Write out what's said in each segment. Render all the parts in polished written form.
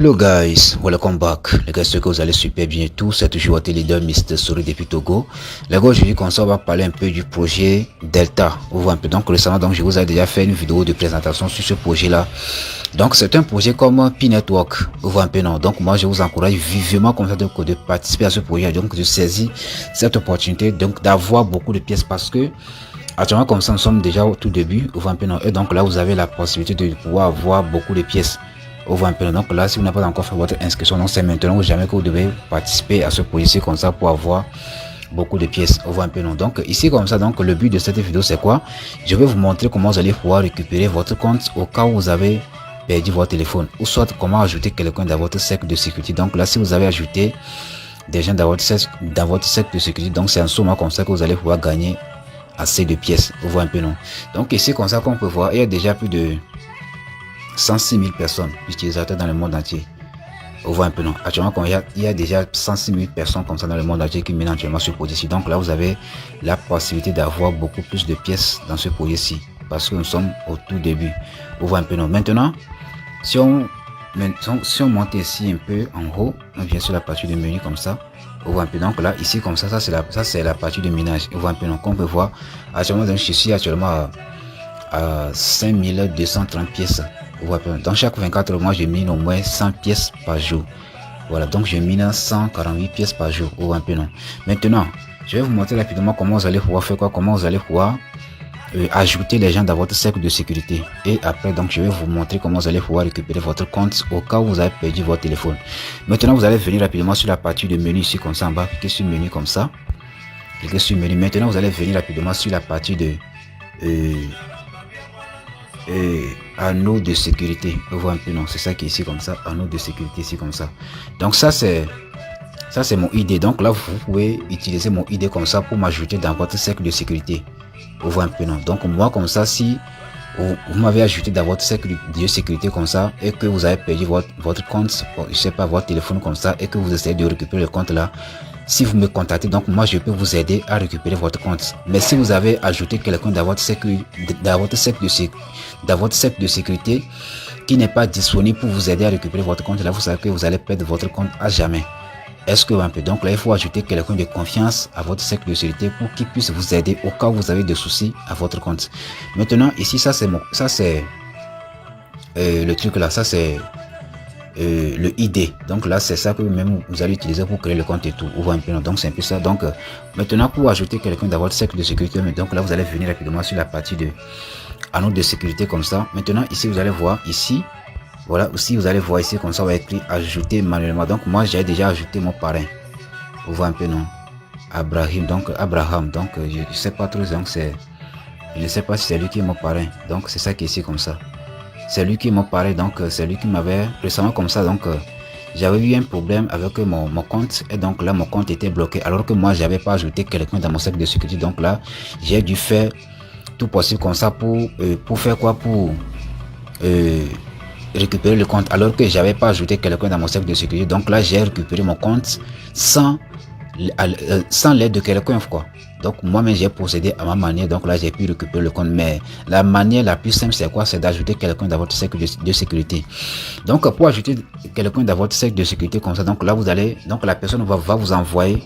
Hello guys, welcome back. Les gars, j'espère que vous allez super bien et tout. C'est toujours votre leader Mr. Souris depuis Togo. Les gars, aujourd'hui comme ça, on va parler un peu du projet Delta. Vous voyez un peu. Donc récemment, donc je vous ai déjà fait une vidéo de présentation sur ce projet-là. Donc c'est un projet comme P-Network. Vous voyez un peu non. Donc moi, je vous encourage vivement comme ça de participer à ce projet. Donc de saisir cette opportunité, donc d'avoir beaucoup de pièces parce que actuellement comme ça, nous sommes déjà au tout début. Vous voyez un peu non. Et donc là, vous avez la possibilité de pouvoir avoir beaucoup de pièces. On voit un peu. Donc là, si vous n'avez pas encore fait votre inscription, donc c'est maintenant ou jamais que vous devez participer à ce projet comme ça pour avoir beaucoup de pièces. On voit un peu. Non. Donc ici comme ça, donc le but de cette vidéo c'est quoi? Je vais vous montrer comment vous allez pouvoir récupérer votre compte au cas où vous avez perdu votre téléphone, ou soit comment ajouter quelqu'un dans votre cercle de sécurité. Donc là, si vous avez ajouté des gens dans votre cercle de sécurité, donc c'est en ce moment comme ça que vous allez pouvoir gagner assez de pièces. On voit un peu. Non. Donc ici comme ça qu'on peut voir, il y a déjà plus de 106 000 personnes utilisateurs dans le monde entier. On voit un peu non. Actuellement, il y a déjà 106 000 personnes comme ça dans le monde entier qui mènent actuellement ce projet-ci. Donc là, vous avez la possibilité d'avoir beaucoup plus de pièces dans ce projet-ci. Parce que nous sommes au tout début. On voit un peu non. Maintenant, si on monte ici un peu en haut, on vient sur la partie de menu comme ça. On voit un peu. Donc là, ici comme ça, ça c'est la partie de minage. On voit un peu non. Qu'on peut voir. Actuellement, donc, je suis actuellement à 5230 pièces. Dans chaque 24 mois, je mine au moins 100 pièces par jour. Voilà, donc je mine 148 pièces par jour. Ou un peu non. Maintenant, je vais vous montrer rapidement comment vous allez pouvoir faire quoi, comment vous allez pouvoir ajouter les gens dans votre cercle de sécurité. Et après, donc, je vais vous montrer comment vous allez pouvoir récupérer votre compte au cas où vous avez perdu votre téléphone. Maintenant, vous allez venir rapidement sur la partie de menu ici, comme ça, en bas. Cliquez sur menu comme ça. Cliquez sur menu. Maintenant, vous allez venir rapidement sur la partie de anneau de sécurité. On voit un peu non, c'est ça qui est ici comme ça, anneau de sécurité ici comme ça. Donc ça c'est mon ID. Donc là vous pouvez utiliser mon ID comme ça pour m'ajouter dans votre cercle de sécurité. On voit un peu non. Donc moi comme ça, si vous m'avez ajouté dans votre cercle de sécurité comme ça et que vous avez perdu votre compte, je sais pas, votre téléphone comme ça, et que vous essayez de récupérer le compte là, si vous me contactez, donc moi je peux vous aider à récupérer votre compte. Mais si vous avez ajouté quelqu'un dans votre cercle de sécurité qui n'est pas disponible pour vous aider à récupérer votre compte, là vous savez que vous allez perdre votre compte à jamais. Est-ce que un peu, donc là il faut ajouter quelqu'un de confiance à votre cercle de sécurité pour qu'il puisse vous aider au cas où vous avez des soucis à votre compte. Maintenant ici ça c'est le truc là, ça c'est le ID. Donc là c'est ça que même vous allez utiliser pour créer le compte et tout. On voit un peu. Donc c'est un peu ça. Donc maintenant pour ajouter quelqu'un dans votre cercle de sécurité, donc là vous allez venir rapidement sur la partie de anneau de sécurité comme ça. Maintenant ici vous allez voir ici, voilà, aussi vous allez voir ici comme ça, on va écrire ajouter manuellement. Donc moi j'ai déjà ajouté mon parrain. On voit un peu non, Abraham. Donc je sais pas trop, donc c'est, je ne sais pas si c'est lui qui est mon parrain. Donc c'est ça qui est ici comme ça. C'est lui qui m'a parlé, donc c'est lui qui m'avait récemment comme ça, donc j'avais eu un problème avec mon compte, et donc là mon compte était bloqué alors que moi j'avais pas ajouté quelqu'un dans mon cercle de sécurité. Donc là j'ai dû faire tout possible comme ça pour faire quoi, pour récupérer le compte alors que j'avais pas ajouté quelqu'un dans mon cercle de sécurité. Donc là j'ai récupéré mon compte sans l'aide de quelqu'un quoi. Donc moi-même j'ai procédé à ma manière, donc là j'ai pu récupérer le compte. Mais la manière la plus simple c'est quoi? C'est d'ajouter quelqu'un dans votre cercle de sécurité. Donc pour ajouter quelqu'un dans votre cercle de sécurité comme ça, donc là vous allez, donc la personne va vous envoyer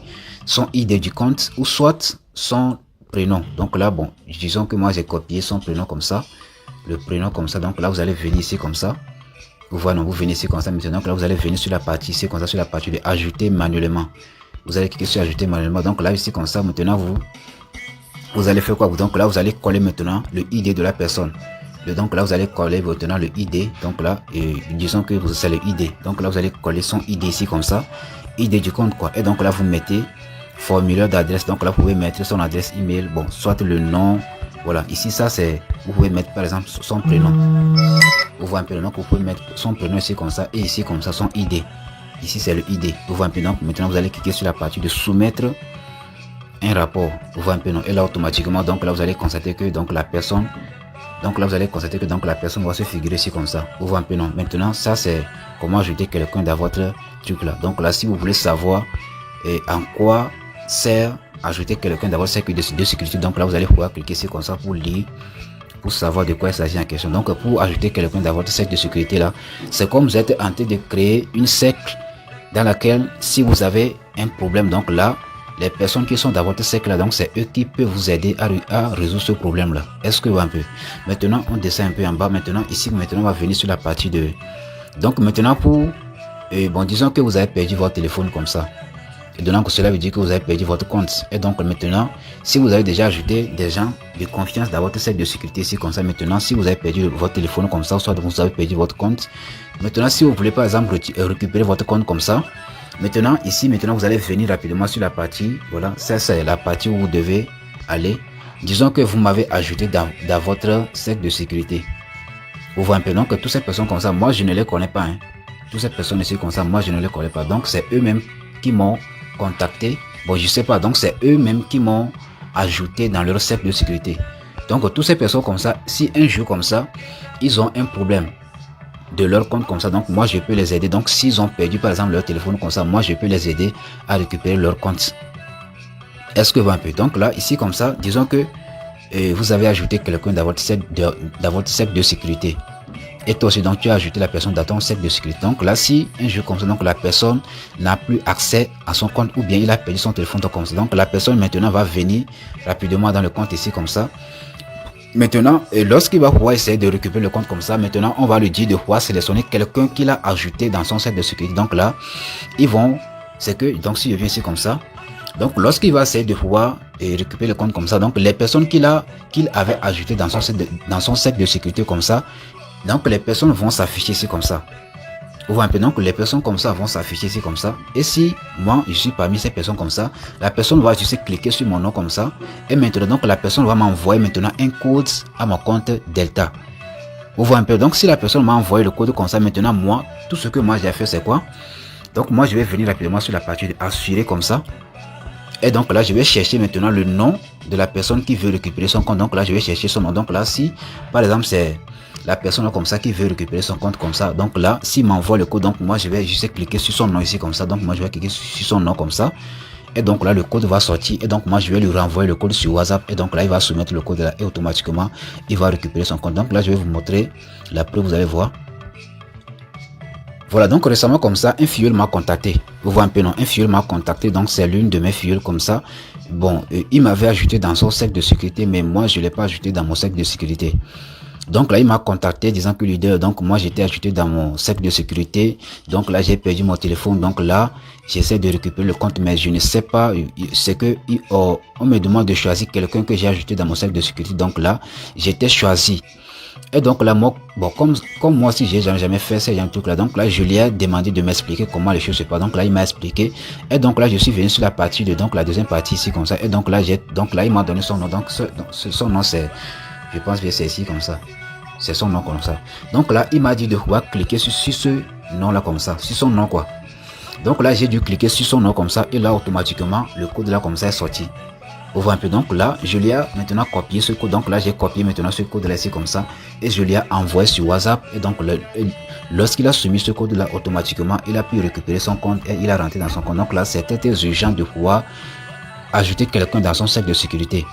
son ID du compte ou soit son prénom. Donc là bon, disons que moi j'ai copié son prénom comme ça, le prénom comme ça. Donc là vous allez venir ici comme ça. Voilà, vous venez ici comme ça maintenant. Donc là vous allez venir sur la partie ici comme ça, sur la partie de ajouter manuellement. Vous allez cliquer sur ajouter manuellement. Donc là ici comme ça maintenant vous allez faire quoi? Donc là vous allez coller maintenant le ID de la personne. Donc là vous allez coller maintenant le ID. Donc là disons que c'est le ID. Donc là vous allez coller son ID ici comme ça, ID du compte quoi. Et donc là vous mettez formulaire d'adresse. Donc là vous pouvez mettre son adresse email, bon, soit le nom. Voilà, ici ça c'est, vous pouvez mettre par exemple son prénom. Vous voyez un peu, donc vous pouvez mettre son prénom ici comme ça et ici comme ça son ID. Ici c'est le ID. Vous voyez un peu. Donc maintenant vous allez cliquer sur la partie de soumettre un rapport. Vous voyez un peu non. Et là automatiquement, donc là vous allez constater que donc la personne, donc là vous allez constater que donc la personne va se figurer ici comme ça. Vous voyez un peu non. Maintenant ça c'est comment ajouter quelqu'un dans votre truc là. Donc là si vous voulez savoir en quoi sert ajouter quelqu'un dans votre cercle de sécurité, donc là vous allez pouvoir cliquer ici comme ça pour lire pour savoir de quoi il s'agit en question. Donc pour ajouter quelqu'un dans votre cercle de sécurité là, c'est comme vous êtes en train de créer une cercle dans laquelle si vous avez un problème, donc là, les personnes qui sont dans votre cercle là, donc c'est eux qui peuvent vous aider à résoudre ce problème là. Est-ce que vous un peu? Maintenant on descend un peu en bas. Maintenant ici, maintenant on va venir sur la partie de... Donc maintenant pour... bon, disons que vous avez perdu votre téléphone comme ça. Et donc cela veut dire que vous avez perdu votre compte. Et donc maintenant, si vous avez déjà ajouté des gens de confiance dans votre cercle de sécurité ici comme ça, maintenant si vous avez perdu votre téléphone comme ça, soit vous avez perdu votre compte, maintenant si vous voulez par exemple récupérer votre compte comme ça, maintenant ici, maintenant vous allez venir rapidement sur la partie, voilà, ça c'est la partie où vous devez aller. Disons que vous m'avez ajouté dans votre cercle de sécurité. Vous voyez un peu, donc toutes ces personnes comme ça, moi je ne les connais pas. Hein. Toutes ces personnes ici comme ça, moi je ne les connais pas. Donc c'est eux-mêmes qui m'ont contacté. Bon, je sais pas, donc c'est eux-mêmes qui m'ont ajouté dans leur cercle de sécurité. Donc toutes ces personnes comme ça, si un jour comme ça, ils ont un problème de leur compte comme ça, donc moi je peux les aider. Donc s'ils ont perdu par exemple leur téléphone comme ça, moi je peux les aider à récupérer leur compte. Est-ce que vous un peu? Donc là, ici comme ça, disons que vous avez ajouté quelqu'un dans votre cercle de sécurité. Et toi aussi, donc tu as ajouté la personne dans ton cercle de sécurité. Donc là, si un jour comme ça, donc la personne n'a plus accès à son compte ou bien il a perdu son téléphone comme ça. Donc la personne maintenant va venir rapidement dans le compte ici comme ça. Maintenant, lorsqu'il va pouvoir essayer de récupérer le compte comme ça, maintenant on va lui dire de pouvoir sélectionner quelqu'un qu'il a ajouté dans son cercle de sécurité. Donc là, ils vont, c'est que, donc si je viens ici comme ça, donc lorsqu'il va essayer de pouvoir récupérer le compte comme ça, donc les personnes qu'il avait ajoutées dans son cercle de sécurité comme ça, donc les personnes vont s'afficher ici comme ça. Vous voyez un peu, donc les personnes comme ça vont s'afficher ici comme ça. Et si moi je suis parmi ces personnes comme ça, la personne va juste cliquer sur mon nom comme ça. Et maintenant donc la personne va m'envoyer maintenant un code à mon compte Delta. Vous voyez un peu, donc si la personne m'a envoyé le code comme ça, maintenant moi, tout ce que moi j'ai fait c'est quoi? Donc moi je vais venir rapidement sur la partie de assurer comme ça. Et donc là je vais chercher maintenant le nom de la personne qui veut récupérer son compte. Donc là je vais chercher son nom. Donc là si par exemple c'est la personne comme ça qui veut récupérer son compte comme ça, donc là s'il m'envoie le code, donc moi je vais juste cliquer sur son nom ici comme ça. Donc moi je vais cliquer sur son nom comme ça. Et donc là le code va sortir. Et donc moi je vais lui renvoyer le code sur WhatsApp. Et donc là il va soumettre le code là et automatiquement il va récupérer son compte. Donc là je vais vous montrer la preuve, vous allez voir. Voilà, donc récemment comme ça, un filleul m'a contacté. Vous voyez un peu, non? Un filleul m'a contacté, donc c'est l'une de mes filleuls comme ça. Bon, il m'avait ajouté dans son cercle de sécurité, mais moi je ne l'ai pas ajouté dans mon cercle de sécurité. Donc là, il m'a contacté disant que leader, donc moi j'étais ajouté dans mon cercle de sécurité. Donc là, j'ai perdu mon téléphone. Donc là, j'essaie de récupérer le compte, mais je ne sais pas. C'est que on me demande de choisir quelqu'un que j'ai ajouté dans mon cercle de sécurité. Donc là, j'étais choisi. Et donc là, moi, bon, comme moi si j'ai jamais fait ce genre de truc là, donc là je lui ai demandé de m'expliquer comment les choses se passent. Donc là il m'a expliqué. Et donc là je suis venu sur la partie de donc la deuxième partie ici comme ça. Et donc là il m'a donné son nom. Donc son nom c'est, je pense que c'est ici comme ça. C'est son nom comme ça. Donc là il m'a dit de pouvoir cliquer sur ce nom là comme ça, sur son nom quoi. Donc là j'ai dû cliquer sur son nom comme ça et là automatiquement le code là comme ça est sorti. Vous voyez un peu, donc là je lui ai maintenant copié ce code. Donc là j'ai copié maintenant ce code là ici comme ça et je lui ai envoyé sur WhatsApp. Et donc lorsqu'il a soumis ce code là, automatiquement il a pu récupérer son compte et il a rentré dans son compte. Donc là c'était urgent de pouvoir ajouter quelqu'un dans son cercle de sécurité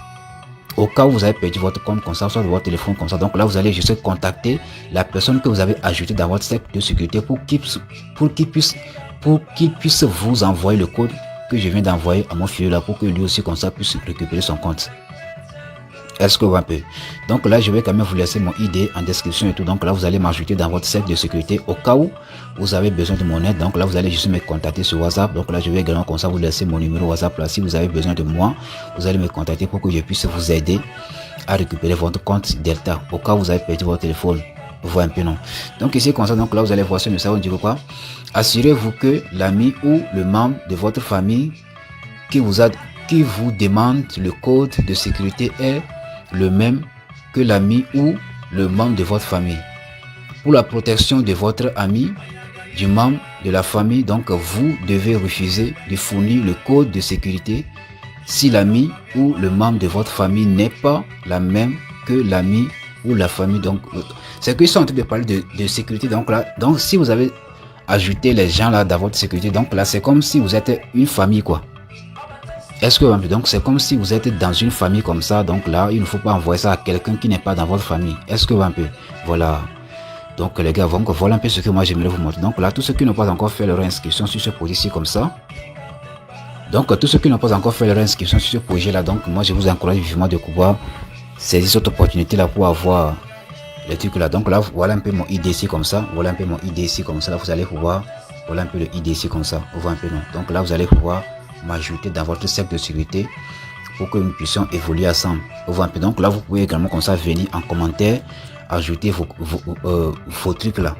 au cas où vous avez perdu votre compte comme ça, soit de votre téléphone comme ça. Donc là vous allez juste contacter la personne que vous avez ajoutée dans votre cercle de sécurité pour qu'il puisse vous envoyer le code que je viens d'envoyer à mon filleul là pour que lui aussi comme ça puisse récupérer son compte. Est-ce que vous voyez un peu? Donc là je vais quand même vous laisser mon ID en description et tout. Donc là vous allez m'ajouter dans votre cercle de sécurité au cas où vous avez besoin de mon aide. Donc là vous allez juste me contacter sur WhatsApp. Donc là je vais également comme ça vous laisser mon numéro WhatsApp là. Si vous avez besoin de moi, vous allez me contacter pour que je puisse vous aider à récupérer votre compte Delta au cas où vous avez perdu votre téléphone. Vous voyez un peu, non? Donc ici comme ça, donc là vous allez voir ce message, on dit quoi? Assurez-vous que l'ami ou le membre de votre famille qui vous demande le code de sécurité est le même que l'ami ou le membre de votre famille. Pour la protection de votre ami, du membre de la famille, donc vous devez refuser de fournir le code de sécurité si l'ami ou le membre de votre famille n'est pas la même que l'ami ou la famille. Donc c'est qu'ils sont en train de parler de sécurité. Donc là, donc si vous avez ajouté les gens là dans votre sécurité, donc là c'est comme si vous êtes une famille quoi. Est-ce que donc c'est comme si vous êtes dans une famille comme ça, donc là il ne faut pas envoyer ça à quelqu'un qui n'est pas dans votre famille. Est-ce que un peu voilà. Donc les gars, donc voilà un peu ce que moi j'aimerais vous montrer. Donc là, tous ceux qui n'ont pas encore fait leur inscription sur ce projet-ci comme ça. Donc tous ceux qui n'ont pas encore fait leur inscription sur ce projet-là, donc moi je vous encourage vivement de pouvoir saisir cette opportunité-là pour avoir les trucs là. Donc là, voilà un peu mon ID ici comme ça. Voilà un peu mon ID ici comme ça. Là, vous allez pouvoir, voilà un peu le ID ici comme ça. Vous voyez un peu non. Donc là, vous allez pouvoir m'ajouter dans votre cercle de sécurité pour que nous puissions évoluer ensemble. Vous voyez un peu. Donc là, vous pouvez également comme ça venir en commentaire ajouter vos trucs là.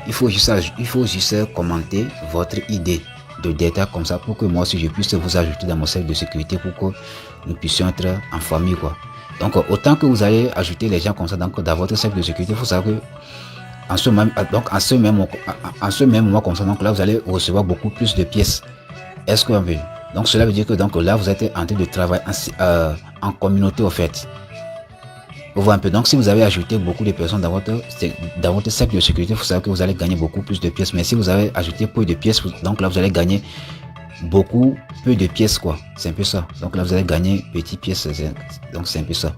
Il faut juste commenter votre idée de Delta comme ça pour que moi aussi je puisse vous ajouter dans mon cercle de sécurité pour que nous puissions être en famille quoi. Donc autant que vous allez ajouter les gens comme ça donc, dans votre cercle de sécurité, il faut savoir que en ce même mois comme ça, donc là vous allez recevoir beaucoup plus de pièces. Est-ce que donc cela veut dire que donc là vous êtes en train de travailler en communauté au fait. Vous voyez un peu. Donc si vous avez ajouté beaucoup de personnes dans votre cercle de sécurité, il faut savoir que vous allez gagner beaucoup plus de pièces. Mais si vous avez ajouté peu de pièces, donc là vous allez gagner beaucoup peu de pièces quoi. C'est un peu ça. Donc là vous allez gagner petites pièces. Donc c'est un peu ça.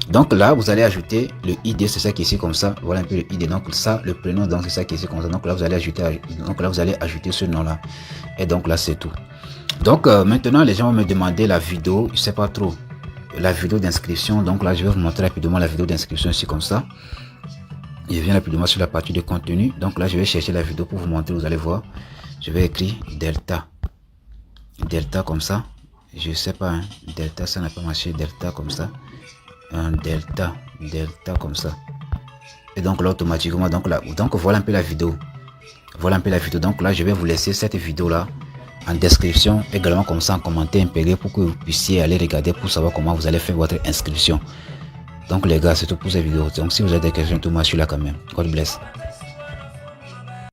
Donc là vous allez ajouter le ID, c'est ça qui est ici comme ça. Voilà un peu le ID. Donc ça le prénom, donc c'est ça qui est ici comme ça. Donc là vous allez ajouter ce nom là. Et donc là c'est tout. Donc maintenant les gens vont me demander la vidéo, je sais pas trop. La vidéo d'inscription. Donc là je vais vous montrer rapidement la vidéo d'inscription ici comme ça. Je viens rapidement sur la partie de contenu. Donc là je vais chercher la vidéo pour vous montrer. Vous allez voir. Je vais écrire Delta comme ça. Je sais pas hein. Delta ça n'a pas marché. Delta comme ça. Delta comme ça. Et donc là automatiquement donc voilà un peu la vidéo. Voilà un peu la vidéo. Donc là je vais vous laisser cette vidéo là en description, également comme ça en commentaire impérial pour que vous puissiez aller regarder pour savoir comment vous allez faire votre inscription. Donc les gars, c'est tout pour cette vidéo. Donc si vous avez des questions, tout moi je suis là quand même. God bless.